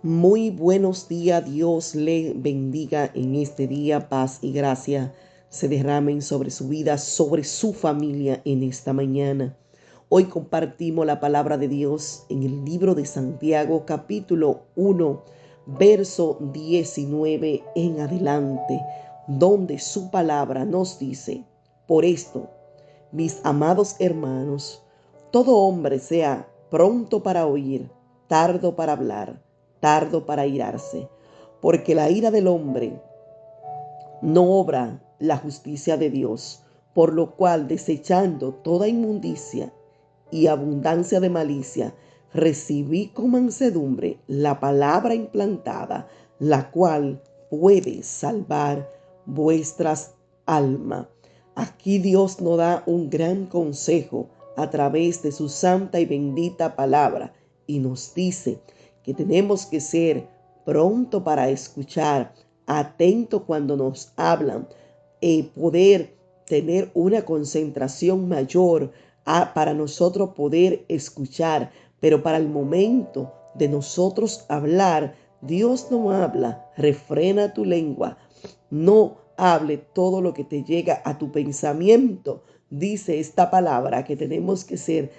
Muy buenos días, Dios le bendiga en este día, paz y gracia se derramen sobre su vida, sobre su familia en esta mañana. Hoy compartimos la palabra de Dios en el libro de Santiago, capítulo 1, verso 19 en adelante, donde su palabra nos dice: por esto, mis amados hermanos, todo hombre sea pronto para oír, tardo para hablar, tardo para irarse, porque la ira del hombre no obra la justicia de Dios, por lo cual, desechando toda inmundicia y abundancia de malicia, recibí con mansedumbre la palabra implantada, la cual puede salvar vuestras almas. Aquí Dios nos da un gran consejo a través de su santa y bendita palabra y nos dice que tenemos que ser pronto para escuchar, atento cuando nos hablan, poder tener una concentración mayor para nosotros poder escuchar, pero para el momento de nosotros hablar, Dios no habla, refrena tu lengua, no hable todo lo que te llega a tu pensamiento. Dice esta palabra que tenemos que ser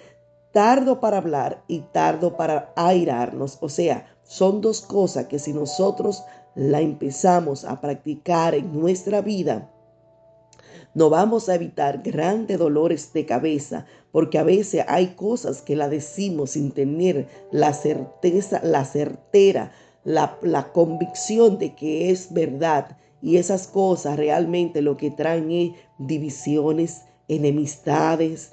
tardo para hablar y tardo para airarnos. O sea, son dos cosas que si nosotros la empezamos a practicar en nuestra vida, no vamos a evitar grandes dolores de cabeza, porque a veces hay cosas que la decimos sin tener la certeza, la certera, la convicción de que es verdad. Y esas cosas realmente lo que traen es divisiones, enemistades.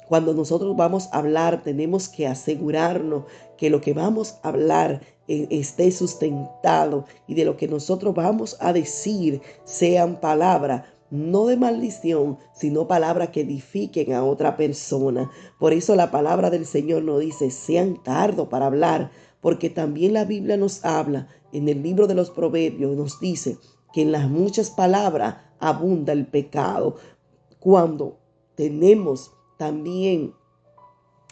Cuando nosotros vamos a hablar, tenemos que asegurarnos que lo que vamos a hablar esté sustentado y de lo que nosotros vamos a decir sean palabras no de maldición, sino palabras que edifiquen a otra persona. Por eso la palabra del Señor nos dice: sean tardos para hablar, porque también la Biblia nos habla en el libro de los Proverbios, nos dice que en las muchas palabras abunda el pecado. Cuando tenemos también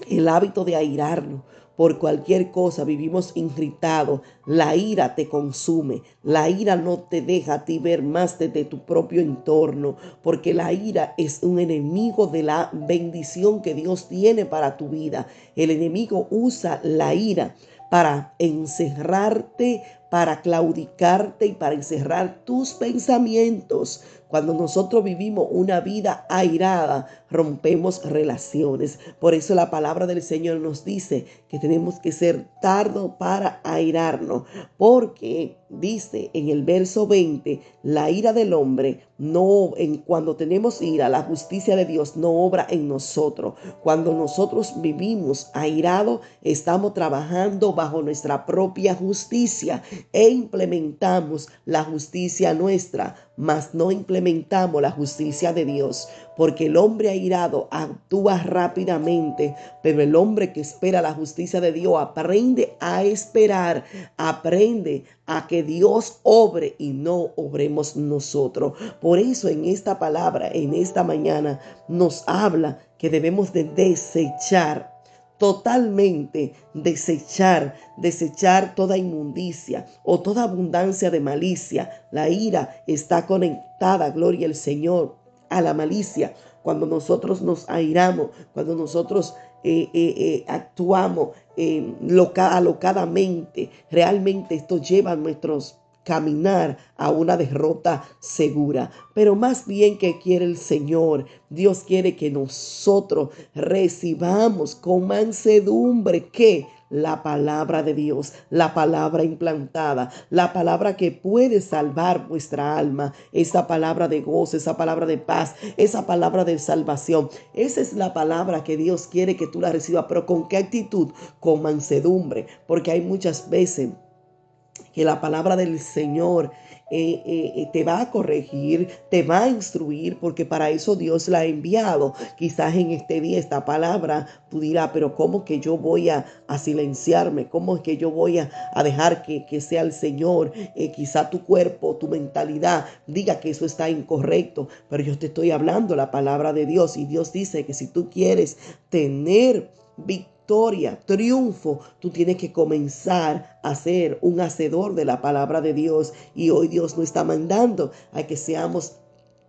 el hábito de airarnos por cualquier cosa, vivimos irritados, la ira te consume, la ira no te deja a ti ver más desde tu propio entorno, porque la ira es un enemigo de la bendición que Dios tiene para tu vida. El enemigo usa la ira para encerrarte, para claudicarte y para encerrar tus pensamientos. Cuando nosotros vivimos una vida airada, rompemos relaciones. Por eso la palabra del Señor nos dice que tenemos que ser tardos para airarnos, porque dice en el verso 20, la ira del hombre no, cuando tenemos ira, la justicia de Dios no obra en nosotros. Cuando nosotros vivimos airados, estamos trabajando bajo nuestra propia justicia e implementamos la justicia nuestra, mas no implementamos la justicia de Dios, porque el hombre airado actúa rápidamente, pero el hombre que espera la justicia de Dios aprende a esperar, aprende a que Dios obre y no obremos nosotros. Por eso en esta palabra, en esta mañana, nos habla que debemos de desechar totalmente, desechar toda inmundicia o toda abundancia de malicia. La ira está conectada, gloria al Señor, a la malicia. Cuando nosotros nos airamos, cuando nosotros actuamos alocadamente, realmente esto lleva a nuestros caminar a una derrota segura. Pero más bien, que quiere el Señor, Dios quiere que nosotros recibamos con mansedumbre que la palabra de Dios, la palabra implantada, la palabra que puede salvar vuestra alma, esa palabra de gozo, esa palabra de paz, esa palabra de salvación. Esa es la palabra que Dios quiere que tú la recibas, pero ¿con qué actitud? Con mansedumbre, porque hay muchas veces que la palabra del Señor te va a corregir, te va a instruir, porque para eso Dios la ha enviado. Quizás en este día esta palabra tú dirás: pero ¿cómo que yo voy a silenciarme? ¿Cómo es que yo voy a dejar que sea el Señor? Quizá tu cuerpo, tu mentalidad diga que eso está incorrecto, pero yo te estoy hablando la palabra de Dios, y Dios dice que si tú quieres tener victoria, victoria, triunfo, tú tienes que comenzar a ser un hacedor de la palabra de Dios. Y hoy Dios nos está mandando a que seamos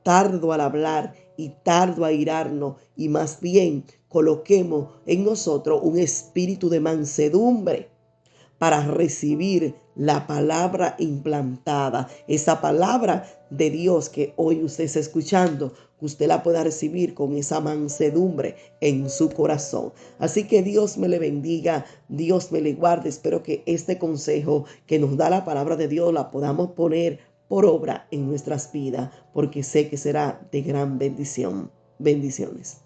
tardo al hablar y tardo a irarnos, y más bien coloquemos en nosotros un espíritu de mansedumbre para recibir la palabra implantada, esa palabra de Dios que hoy usted está escuchando, que usted la pueda recibir con esa mansedumbre en su corazón. Así que Dios me le bendiga, Dios me le guarde. Espero que este consejo que nos da la palabra de Dios la podamos poner por obra en nuestras vidas, porque sé que será de gran bendición. Bendiciones.